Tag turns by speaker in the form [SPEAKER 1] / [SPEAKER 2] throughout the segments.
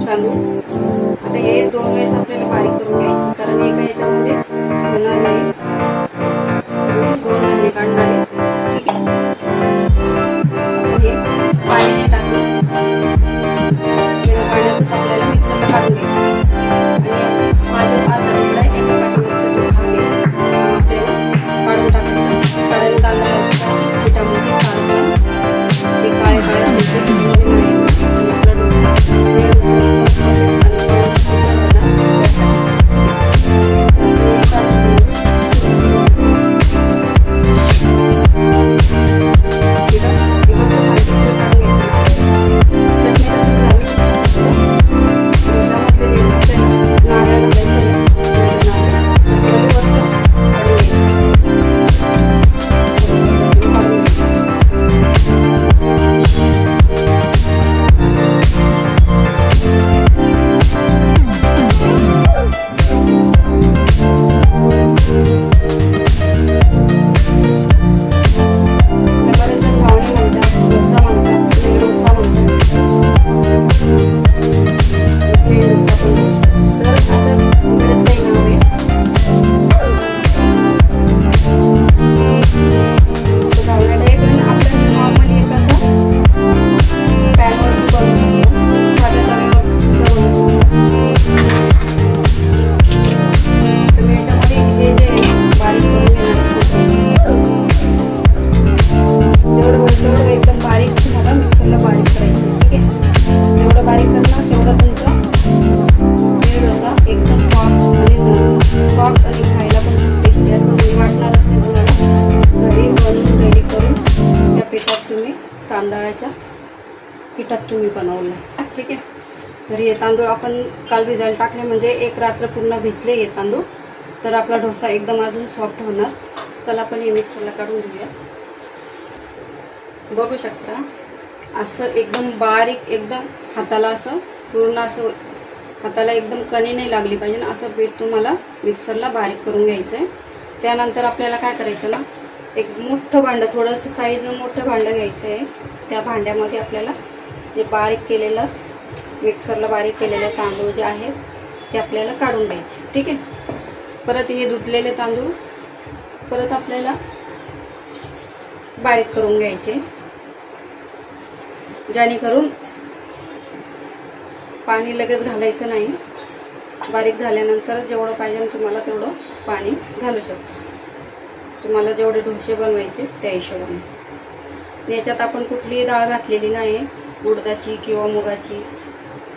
[SPEAKER 1] तांदूळ. आता हे 2 वेळेस आपल्याला बारीक करून घ्यायचे, कारण एका ह्याच्यामध्ये होणार नाही. तर मी 2 घाणे काढणार आहे. ठीक आहे. आपण हे पाणी नाही टाकलं, पाण्यातच आपल्याला मिक्सरला काढून घ्यायचं. आणि माझं अर्धा तुकडा आहे, एका पाठीमागचा जो भाग आहे आपल्याला काढून टाकायचा, कारण तांदळाच्या पिठामध्ये काळे काळे तांदळाच्या पिठात तुम्ही बनवलं. ठीक आहे. तर हे तांदूळ आपण काल भिजायला टाकले, म्हणजे एक रात्र पूर्ण भिजले हे तांदूळ, तर आपला डोसा एकदम अजून सॉफ्ट होणार. चला आपण हे मिक्सरला काढून घेऊया. बघू शकता असं एकदम बारीक, एकदम हाताला असं पूर्ण असं हाताला एकदम कणी नाही लागली पाहिजे ना, असं पीठ तुम्हाला मिक्सरला बारीक करून घ्यायचं आहे. त्यानंतर आपल्याला काय करायचं ना, एक मोठं भांडं, थोडंसं साईज मोठं भांडं घ्यायचं आहे. त्या भांड्यामध्ये आपल्याला जे बारीक केलेलं, मिक्सरला बारीक केलेले तांदूळ जे आहेत ते आपल्याला काढून घ्यायचे. ठीक आहे. परत हे धुतलेले तांदूळ परत आपल्याला बारीक करून घ्यायचे, जेणेकरून पाणी लगेच घालायचं नाही. बारीक झाल्यानंतर जेवढं पाहिजे तुम्हाला तेवढं पाणी घालू शकता, तुम्हाला जेवढे डोसे बनवायचे त्या हिशोबाने. याच्यात आपण कुठलीही डाळ घातलेली नाही, उडदाची किंवा मुगाची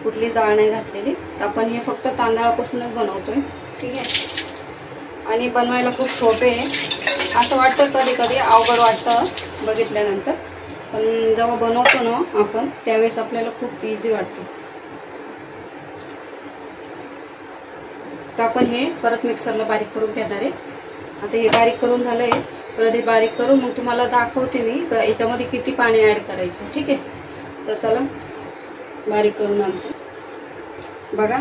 [SPEAKER 1] कुठली डाळ नाही घातलेली. तर आपण हे फक्त तांदळापासूनच बनवतोय. ठीक आहे. आणि बनवायला खूप सोपे आहे. असं वाटतं कधी कधी अवघड वाटतं बघितल्यानंतर, पण जेव्हा बनवतो ना आपण त्यावेळेस आपल्याला खूप इझी वाटतं. तर आपण हे परत मिक्सरला बारीक करून घेणार आहे. आता हे बारीक करून झालं आहे. परत हे बारीक करून मग तुम्हाला दाखवते मी याच्यामध्ये किती पाणी ॲड करायचं. ठीक आहे. तर चला बारीक करून आणते. बघा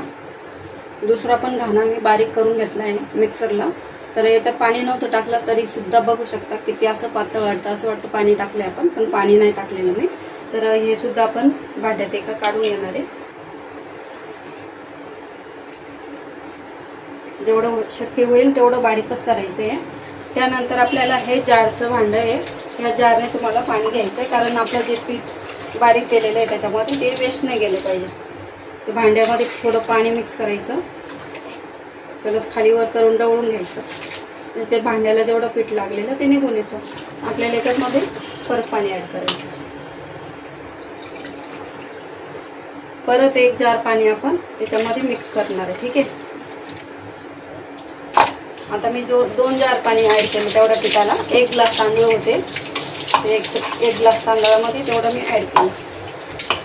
[SPEAKER 1] दुसरा पण घाणा मी बारीक करून घेतला आहे मिक्सरला. तर याच्यात पाणी नव्हतं टाकलं तरी सुद्धा बघू शकता किती असं पातळ वाटतं, असं वाटतं पाणी टाकलं आपण, पण पाणी नाही टाकलेलं मी. तर हे सुद्धा आपण भांड्यात एका काढून घेणार आहे. जेवढं शक्य होईल तेवढं बारीकच करायचं आहे. त्यानंतर आपल्याला हे जारचं भांडं आहे, या जारने तुम्हाला पाणी घ्यायचं आहे, कारण आपलं जे पीठ बारीक केलेलं आहे त्याच्यामध्ये ते वेस्ट नाही गेलं पाहिजे. तर भांड्यामध्ये थोडं पाणी मिक्स करायचं, त्याला खालीवर करून ढवळून घ्यायचं. ते भांड्याला जेवढं पीठ लागलेलं ते निघून येतं. आपल्याला याच्यामध्ये परत पाणी ॲड करायचं. परत एक जार पाणी आपण त्याच्यामध्ये मिक्स करणार आहे. ठीक आहे. आता मी जो 2 जार पाणी ॲड केलं तेवढ्या पिठाला 1 ग्लास तांदूळ होते, एक ग्लास तांदळामध्ये तेवढं मी ॲड केलं.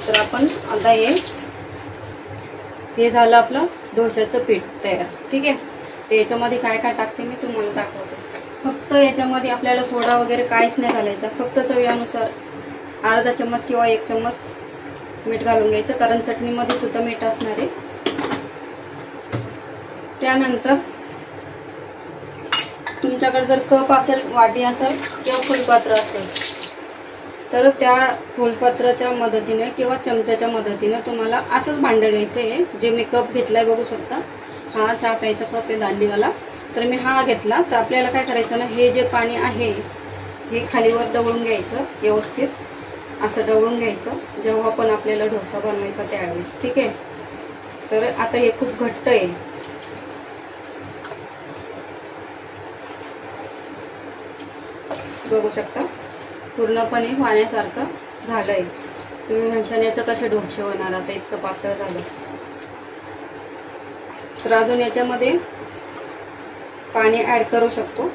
[SPEAKER 1] तर आपण आता हे झालं आपलं डोश्याचं पीठ तयार. ठीक आहे. तर याच्यामध्ये काय काय टाकते मी तुम्हाला दाखवते. फक्त याच्यामध्ये आपल्याला सोडा वगैरे काहीच नाही घालायचा, फक्त चवीनुसार अर्धा चम्मच किंवा 1 चम्मच मीठ घालून घ्यायचं, कारण चटणीमध्ये सुद्धा मीठ असणार आहे. त्यानंतर तुमच्याकडे जर कप असेल, वाटी असेल किंवा फुलपात्र असेल तर त्या फुलपत्राच्या मदतीने किंवा चमच्याच्या मदतीने तुम्हाला असंच भांडं घ्यायचं आहे. जे मी कप घेतला आहे बघू शकता, हा चहा प्यायचा कप आहे दांडीवाला. तर मी हा घेतला. तर आपल्याला काय करायचं ना, हे जे पाणी आहे हे खालीवर डवळून घ्यायचं, व्यवस्थित असं डवळून घ्यायचं जेव्हा पण आपल्याला डोसा बनवायचा त्यावेळेस. ठीक आहे. तर आता हे खूप घट्ट आहे. बघू शकता पूर्णपणे पाण्यासारखं झालंय. तुम्ही म्हणशाल याचं कसे डोसे होणार, आता इतकं पातळ झालं. तर अजून याच्यामध्ये पाणी ॲड करू शकतो.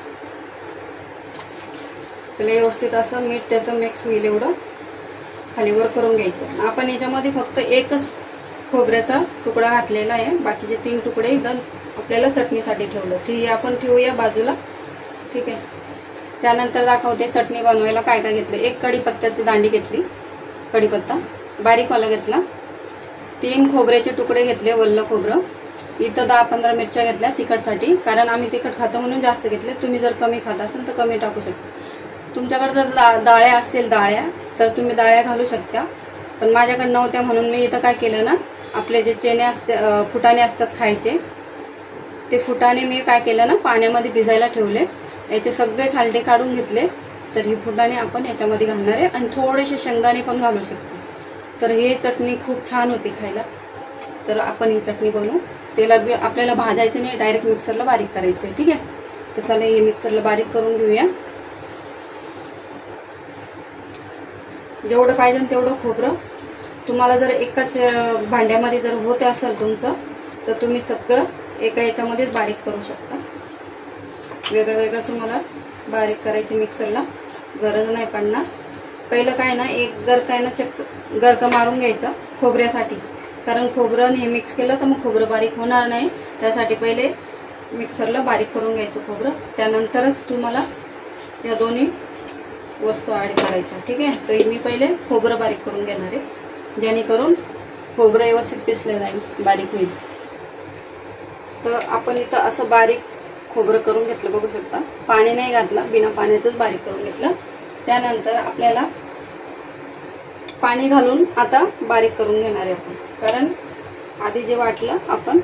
[SPEAKER 1] त्याला व्यवस्थित असं मीठ त्याचं मिक्स होईल एवढं खालीवर करून घ्यायचं. आपण याच्यामध्ये फक्त एकच खोबऱ्याचा तुकडा घातलेला आहे, बाकीचे 3 तुकडे एकदम आपल्याला चटणीसाठी ठेवलं. ते आपण ठेवूया बाजूला. ठीक आहे. त्यानंतर दाखवते चटणी बनवायला काय काय घेतलं. 1 कढीपत्त्याची दांडी घेतली, कढीपत्ता बारीकवाला घेतला. 3 खोबऱ्याचे तुकडे घेतले, वल्ल खोबरं. इथं 10-15 मिरच्या घेतल्या तिखटसाठी, कारण आम्ही तिखट खातो म्हणून जास्त घेतले. तुम्ही जर कमी खात असाल तर कमी टाकू शकता. तुमच्याकडे जर डाळ्या असेल डाळ्या तर तुम्ही डाळ्या घालू शकता, पण माझ्याकडे नव्हत्या म्हणून मी इथं काय केलं ना, आपले जे चणे असते फुटाणे असतात खायचे, ते फुटाणे मी काय केलं ना पाण्यामध्ये भिजायला ठेवले. याचे सगळे सालटे काढून घेतले. तर ही फुटाणे आपण याच्यामध्ये घालणार आहे आणि थोडेसे शेंगदाणे पण घालू शकतो. तर ही चटणी खूप छान होती खायला. तर आपण ही चटणी बनवू. त्याला आपल्याला भाजायचं नाही, डायरेक्ट मिक्सरला बारीक करायचं आहे. ठीक आहे. तर चला हे मिक्सरला बारीक करून घेऊया. जेवढं पाहिजे तेवढं खोबरं. तुम्हाला जर एकाच भांड्यामध्ये जर होत असेल तुमचं, तर तुम्ही सगळं एका याच्यामध्येच बारीक करू शकता. वेगळं वेगळं तुम्हाला बारीक करायची मिक्सरला गरज नाही पडणार. पहिलं काय ना, एक गरका आहे ना गरका मारून घ्यायचा खोबऱ्यासाठी, कारण खोबरं हे मिक्स केलं तर मग खोबरं बारीक होणार नाही. त्यासाठी पहिले मिक्सरला बारीक करून घ्यायचं खोबरं. त्यानंतरच तुम्हाला या दोन्ही वस्तू ॲड करायच्या. ठीक आहे. तर मी पहिले खोबरं बारीक करून घेणार आहे, जेणेकरून खोबरं व्यवस्थित पिसलं जाईल, बारीक होईल. तर आपण इथं असं बारीक खोबरं करून घेतलं बघू शकता. पाणी नाही घातलं, बिना पाण्याचंच बारीक करून घेतलं. त्यानंतर आपल्याला पाणी घालून आता बारीक करून घेणार आहे आपण, कारण आधी जे वाटलं आपण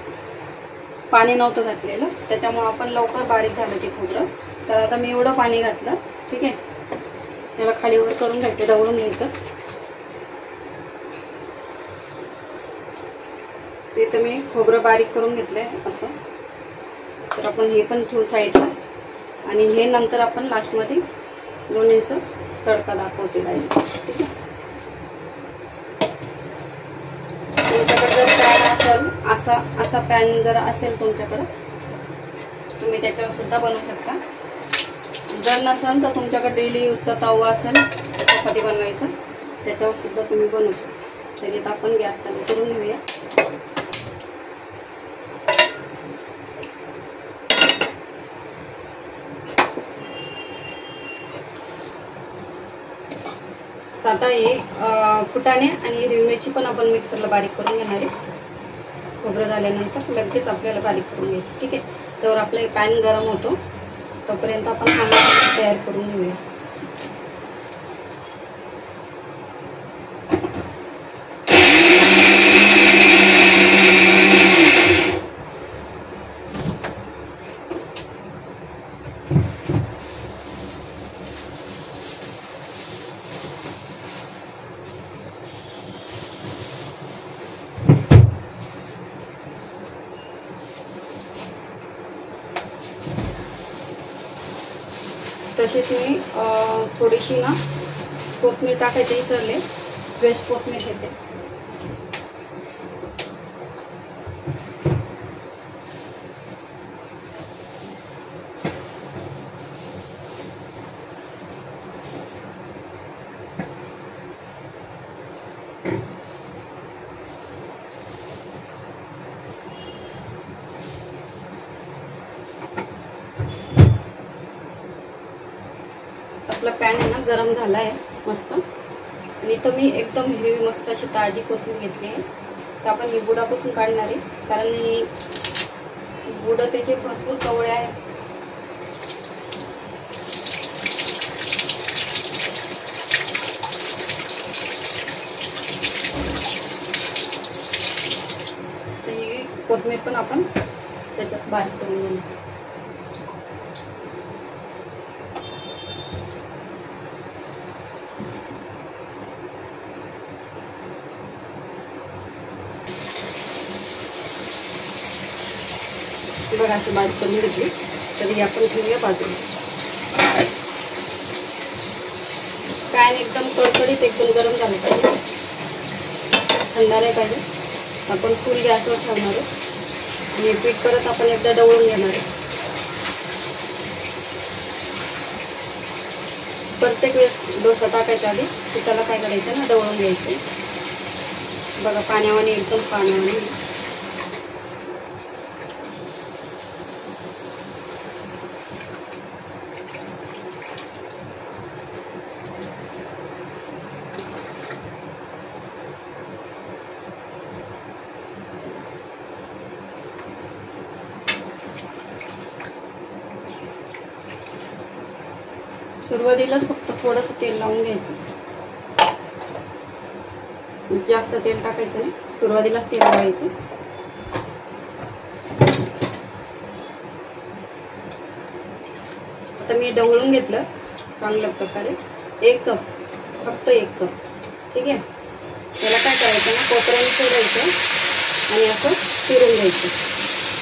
[SPEAKER 1] पाणी नव्हतं घातलेलं, त्याच्यामुळे आपण लवकर बारीक झालं ते खोबरं. तर आता मी एवढं पाणी घातलं. ठीक आहे. याला खालीवर करून घ्यायचं, डवळून घ्यायचं. ते तर मी खोबरं बारीक करून घेतलंय असं. तर आपण हे पण ठेवू साईडला आणि हे नंतर आपण लास्टमध्ये दोन्हींचं तडका दाखवते डायरेक्ट. ठीक आहे. तुमच्याकडे जर पॅन असेल, असा पॅन जर असेल तुमच्याकडं, तुम्ही त्याच्यावर सुद्धा बनवू शकता. जर नसेल तर तुमच्याकडे डेली यूजचा तवा असेल चपाती बनवायचा, त्याच्यावर सुद्धा तुम्ही बनवू शकता. त्याच्यात आपण गॅस चालू करून घेऊया. आता हे फुटाणे आणि हिरवी मिरची पण आपण मिक्सरला बारीक करून घेणार आहे. खोबरं झाल्यानंतर लगेच आपल्याला बारीक करून घ्यायची. ठीक आहे. तर आपला पॅन गरम होतो तोपर्यंत आपण हा मसाला तयार करून घेऊया. तसेच मी थोडीशी ना कोथिंबीर टाकायची विसरले, फ्रेश कोथिंबीर घेते. आपला पॅन आहे ना गरम झाला आहे मस्त. आणि इथं मी एकदम हिरवी मस्त अशी ताजी कोथिंबीर घेतली आहे. तर आपण ही बुडापासून काढणार आहे, कारण ही बुड त्याचे भरपूर कवळे आहेत. कोथिंबीर पण आपण त्याच्यात बारीक करून घेऊ. बघा अशी बारीक करून घेतली. तर आपण ठेवूया बाजूला. पॅन एकदम कडकडीत एकदम गरम झालं पाहिजे, थंड नाही पाहिजे. आपण फुल गॅसवर ठेवणार आहे आणि पीठ परत आपण एकदा ढवळून घेणार आहे. प्रत्येक वेळेस डोसा टाकायच्या आधी त्याला काय करायचं ना, ढवळून घ्यायचं. बघा पाण्यावाने एकदम पाण्यावाने. सुरुवातीलाच फक्त थोडंसं तेल लावून घ्यायचं, जास्त तेल टाकायचं नाही. सुरुवातीलाच तेल लावायचं. आता मी ढवळून घेतलं चांगल्या प्रकारे. 1 कप, फक्त 1 कप. ठीक आहे. त्याला काय करायचं ना, कोपऱ्याने सोडायचं आणि असं फिरून घ्यायचं.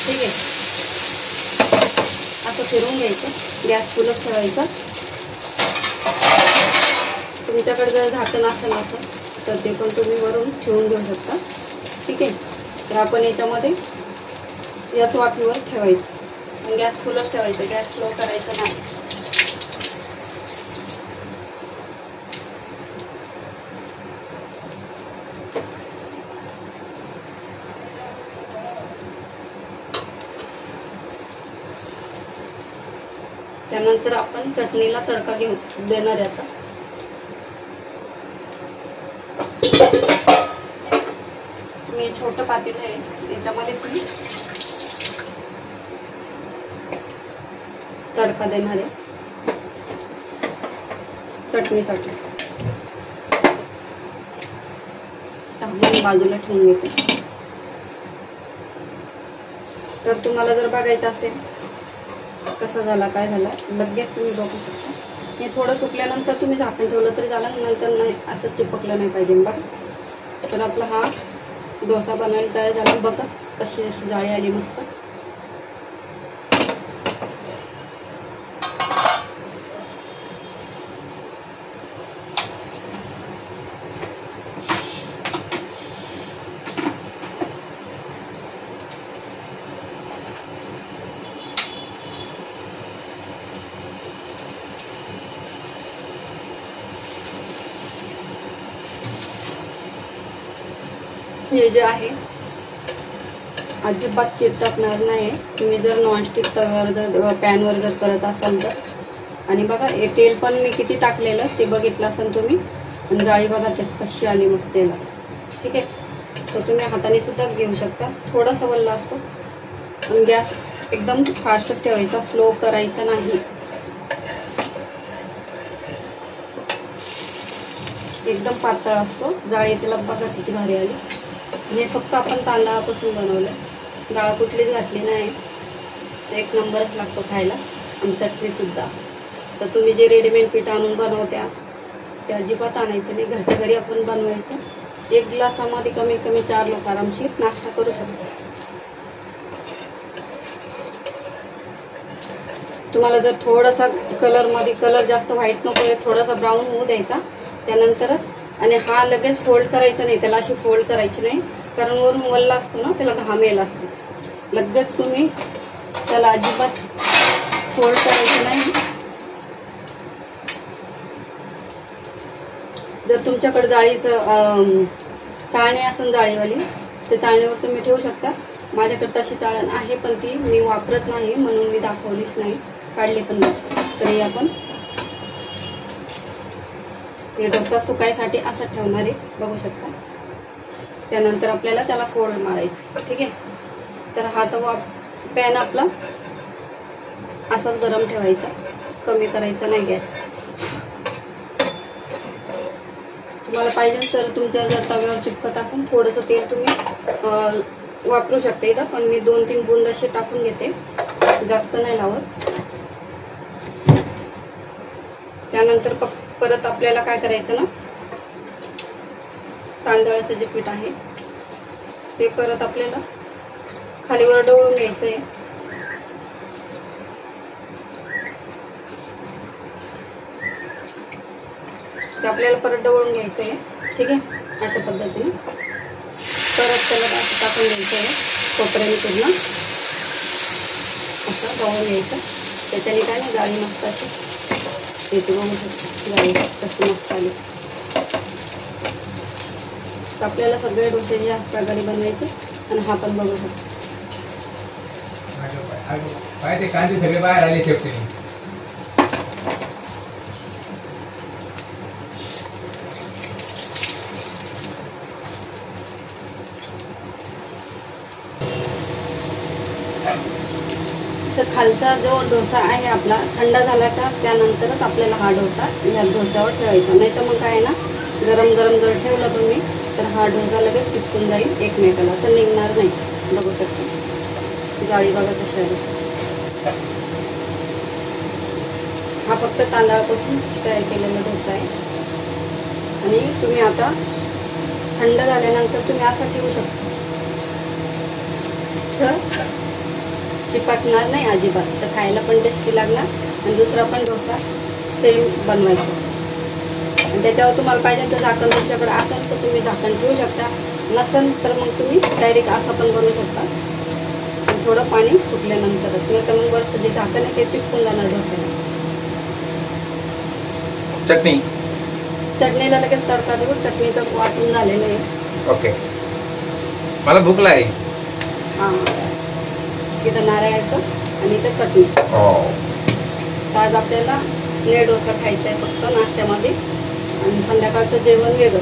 [SPEAKER 1] ठीक आहे. असं फिरून घ्यायचं. गॅस फुलच ठेवायचा. तुमच्याकडे जर झाकण असेल तर ते पण तुम्ही वरून ठेवून घेऊ शकता. ठीक आहे. तर आपण याच्यामध्ये याच वाफेवर ठेवायचं. गॅस फुलच ठेवायचं, गॅस स्लो करायचा नाही. त्यानंतर आपण चटणीला तडका घेऊन देणार आहे. आता मी छोटं पातेलं आहे, याच्यामध्ये तुम्ही तडका देणार आहे चटणीसाठी. मी बाजूला ठेवून घेते. तर तुम्हाला जर बघायचं असेल कसा झाला काय झाला, लगेच तुम्ही बघू शकता. हे थोडं सुकल्यानंतर तुम्ही झाकण ठेवलं तरी झालं, नंतर नाही असं चिपकलं नाही पाहिजे. बघा तर आपला हा डोसा बनवायला तयार झाला. बघा कशी अशी जाळी आली मस्त. हे जे आहे अजिबात चिटकणार नाही. तुम्ही जर नॉनस्टिक तव्यावर जर पॅनवर जर करत असाल तर. आणि बघा हे तेल पण मी किती टाकलेलं ते बघितलं असाल तुम्ही. आणि जाळी बघा ते कशी आली मस्त याला. ठीक आहे. तर तुम्ही हाताने सुद्धा घेऊ शकता. थोडासा वल्ला असतो. आणि गॅस एकदम फास्टच ठेवायचा, स्लो करायचा नाही. एकदम पातळ असतो. जाळी तिला बघा किती भारी आली. हे फक्त आपण तांदळापासून बनवलं, डाळ कुठलीच घातली नाही. एक नंबरच लागतो खायला. आणि चटणीसुद्धा. तर तुम्ही जे रेडीमेड पीठ आणून बनवत्या ते अजिबात आणायचं नाही. घरच्या घरी आपण बनवायचं. 1 ग्लासामध्ये कमीत कमी 4 लोक आरामशीर नाश्ता करू शकतात. तुम्हाला जर थोडासा कलर जास्त व्हाईट नको आहे, थोडासा ब्राऊन होऊ द्यायचा त्यानंतरच. आणि हा लगेच फोल्ड करायचा नाही, त्याला अशी फोल्ड करायची नाही, कारण वरून वल्ला असतो ना, त्याला घाम यायला असतो. लगेच तुम्ही त्याला अजिबात फोल्ड करायचं नाही. जर तुमच्याकडे जाळीचं चाळणी असेल जाळीवाली, त्या चाळणीवर तुम्ही ठेवू शकता. माझ्याकडे तशी चाळण आहे पण ती मी वापरत नाही म्हणून मी दाखवलीच नाही, काढली पण नाही. तरी आपण हे डोसा सुकायसाठी असं ठेवणार आहे, बघू शकता. त्यानंतर आपल्याला त्याला फोल्ड मारायचं. ठीक आहे. तर हा तवा पॅन आपला असाच गरम ठेवायचा, कमी करायचा नाही गॅस. तुम्हाला पाहिजे तर तुमच्या जर तव्यावर चिपकत असेल थोडंसं तेल तुम्ही वापरू शकते इथं, पण मी 2-3 बूंद असे टाकून घेते, जास्त नाही लावत. त्यानंतर परत आपल्याला काय करायचं ना, तांदळाचं जे पीठ आहे ते परत आपल्याला खालीवर ढवळून घ्यायचं आहे. ते आपल्याला परत ढवळून घ्यायचं आहे. ठीक आहे, अशा पद्धतीने परत त्याला असं टाकून घ्यायचं आहे. कोपऱ्याने पूर्ण असं ढवळून घ्यायचं. त्याच्याने काय नाही, जाळी मस्त अशी येते. बघू शकतो जाळी कशी मस्त आली. तर आपल्याला सगळे डोसे या प्रकारे बनवायचे. आणि हा पण बघू शकतो
[SPEAKER 2] ते कांदे सगळे बाहेर आले शेपटी.
[SPEAKER 1] खालचा जो डोसा आहे आपला थंड झाला का त्यानंतरच आपल्याला हा डोसा या डोस्यावर ठेवायचा. नाही तर मग काय ना, गरम गरम जर ठेवला तुम्ही तर हा डोसा लगेच चिपकून जाईल एकमेकाला, तर निघणार नाही. बघू शकता जाळी बघा कशी आहे. हा फक्त तांदळापासून तयार केलेला डोसा आहे. आणि तुम्ही आता थंड झाल्यानंतर तुम्ही असा ठेवू शकता, तर चिपकणार नाही अजिबात. तर खायला पण टेस्टी लागणार आणि दुसरा पण डोसा सेम बनवायचा. आणि त्याच्यावर तुम्हाला पाहिजे तर झाकण तुमच्याकडे असेल तर तुम्ही झाकण ठेवू शकता, नसेल तर मग तुम्ही डायरेक्ट असा पण बनवू शकता. आणि थोडं पाणी सुकल्यानंतरच, नाही तर मग वरचं जे झाकण आहे ते चिपकून जाणार डोस्याला. चटणीला लगेच तडका देऊ. चटणीचं वाटून झालेलं आहे.
[SPEAKER 2] ओके, मला भूक लागली.
[SPEAKER 1] हां, इथं नारळाचं आणि इथं चटणी. तर आज आपल्याला ने डोसा खायचा आहे फक्त नाश्त्यामध्ये, आणि संध्याकाळचं जेवण वेगळं.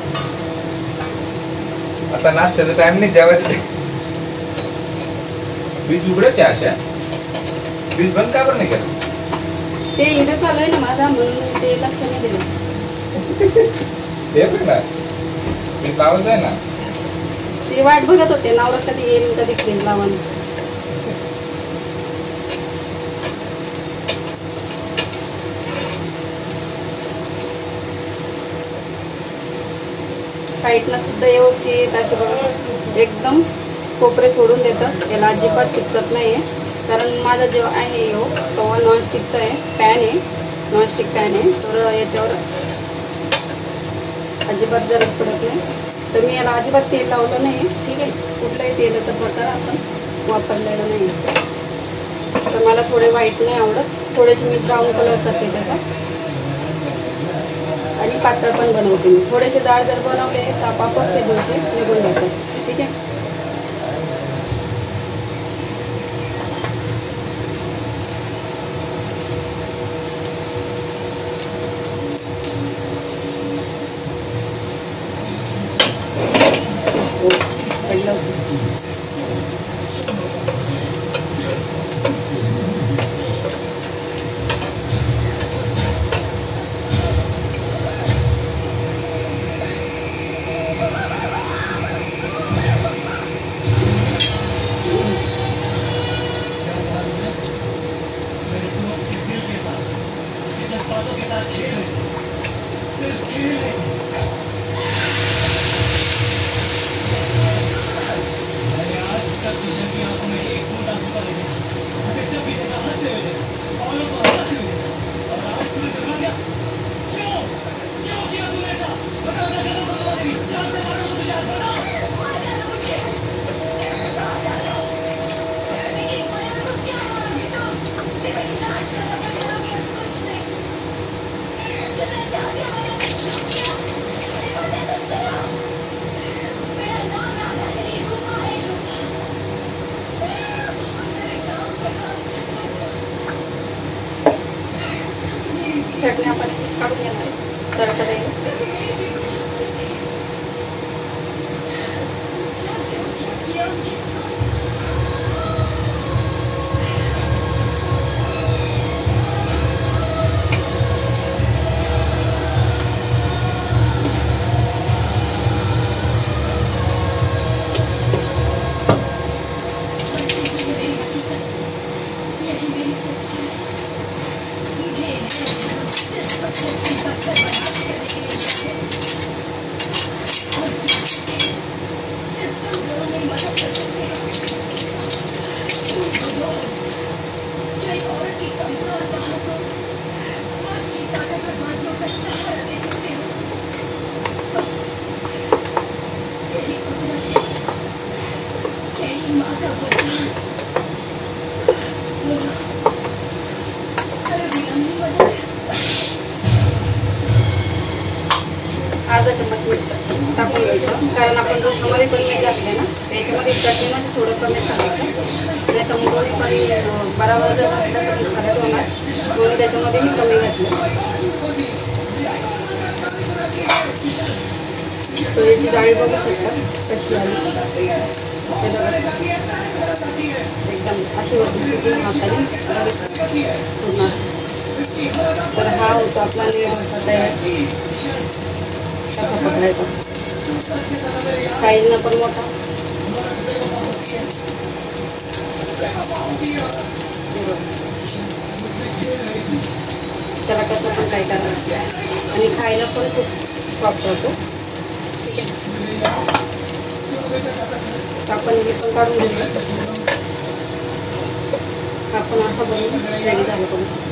[SPEAKER 2] आता नाश्त्याचा टाइम नाही, जेवायचं. फ्रीज उघडच आहे. अशा फ्रीज बंद का बरं नाही केलं?
[SPEAKER 1] ते व्हिडिओ चालू आहे ना माझा, म्हणून ते लक्ष नाही दिलं.
[SPEAKER 2] ते पण ना फ्रीज लावायचं आहे ना.
[SPEAKER 1] ते वाट बघत होते नवरा कधी येईल, कधी फ्रीज लावून. साईडला सुद्धा व्यवस्थित असे बघा एकदम कोपरे सोडून देतात. याला अजिबात चिपकत नाही आहे, कारण माझा जो आहे तवा नॉनस्टिकचा आहे, पॅन आहे, नॉनस्टिक पॅन आहे. तर याच्यावर अजिबात जर पडत नाही. तर मी याला अजिबात तेल लावलं नाही. ठीक आहे, कुठलाही तेलाचा प्रकार आपण वापरलेला नाही. तर मला थोडे व्हाईट नाही आवडत, थोडेसे मी ब्राऊन कलर करते त्याचा. आणि पातळ पण बनवते मी. थोडेसे जाड जर बनवले तर आपापच ते डोसे निघून जातात. ठीक आहे, अर्धा चम्मच मीठ टाकून घ्यायचं, कारण आपण डोशामध्ये पण मीठ घातले ना, त्याच्यामध्ये चटणीमध्ये थोडं कमी टाकायचं, नाही तर मग दोन्ही पण बराबर जर घातलं तर खारट होणार, दोन्ही त्याच्यामध्ये मी कमी घातलं. तो याची डाळी बघू शकता कशी आली, एकदम अशी होती पूर्ण हाताने पूर्ण. तर हा होतो आपला नीट तयार. कसा पकडायचा, साईजनं पण मोठा, त्याला कसं पण काय करायचं आणि खायला पण खूप सॉफ्ट होतो. आपण हे पण काढून घेऊ, आपण असं बनवून रेडी झालं करू शकतो.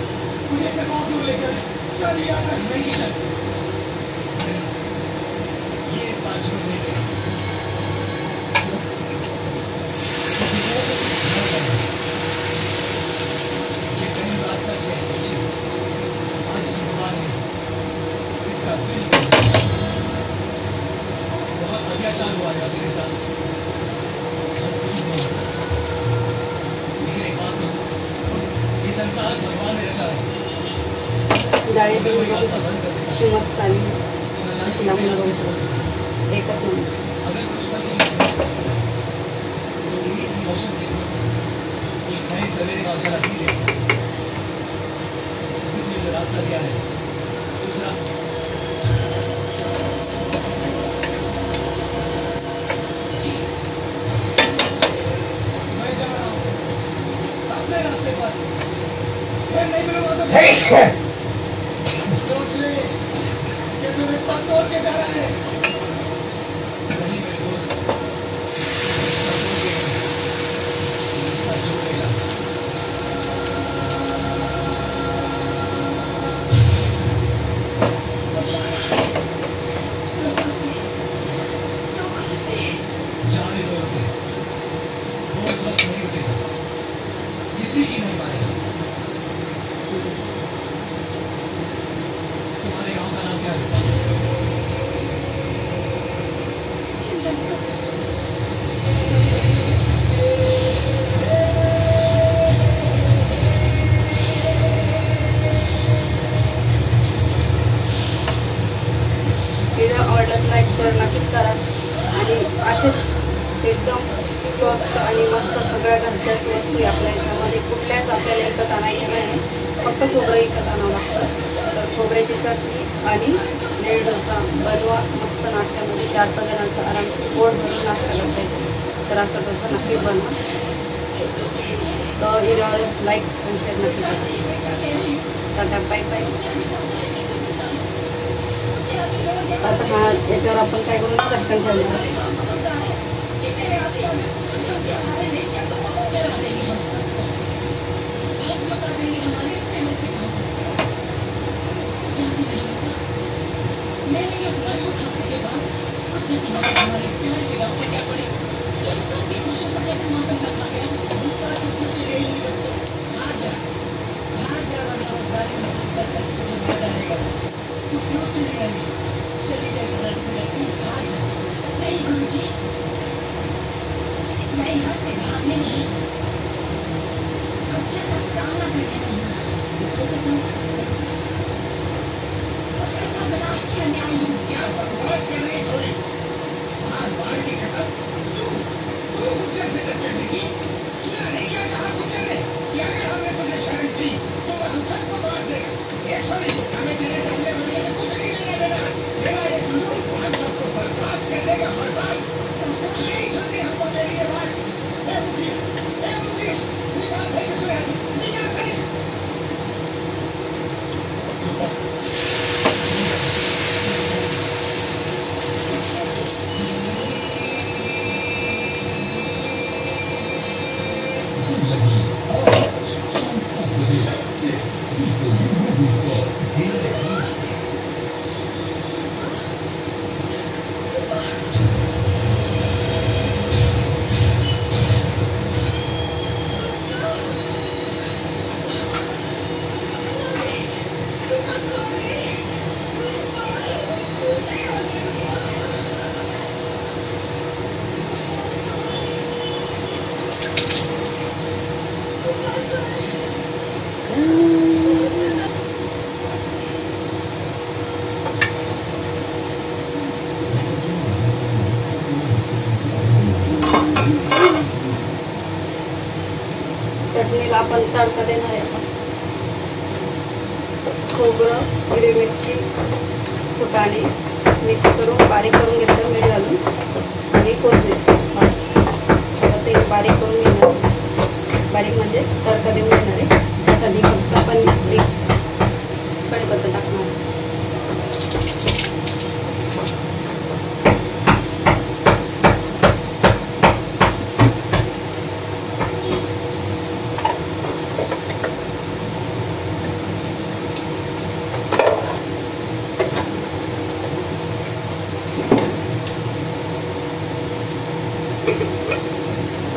[SPEAKER 1] डाळी अशी मस्त आली, अशी लागून बघतो एकच मिनिट.
[SPEAKER 3] किसी की नहीं मानेगा। तुम्हारे गांव का नाम क्या है?
[SPEAKER 1] ऑर्डर लाईक शेअर नक्कीच करा आणि असेच एकदम स्वस्त आणि मस्त सगळ्या घरच्याच वस्तू आपल्या याच्यामध्ये कुठल्याच आपल्याला विकत आणायच्या नाही, फक्त खोबरं विकत आणावं लागतं. तर खोबऱ्याची चटणी आणि नेळ डोसा बनवा, मस्त नाश्त्यामध्ये 4-5 जणांचा आरामशीर पोट भरून नाश्ता करता येतो. तर असा डोसा नक्की बनवा. तर व्हिडिओवर लाईक आणि शेअर नक्की करा. आता बाय बाय. आता हा याच्यावर आपण काय करू, ढक्कन ठेवलं.
[SPEAKER 4] नहीं गुरुजी, मैं यहाँ से
[SPEAKER 1] पण तडका देणार आहे आपण. खोबरं, हिरवी मिरची, फुटाणे मिक्स करून बारीक करून घेतलं मीठ घालून आणि कोथिंबीर. आता ते बारीक करून घेणार. बारीक म्हणजे तडका देऊन घेणार आहे. त्यासाठी फक्त आपण एक कढीपत्ता टाकणार.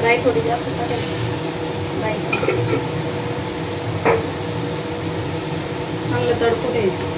[SPEAKER 1] राई थोडी जास्त टाकायची. राई चांगलं तडकू द्यायचं.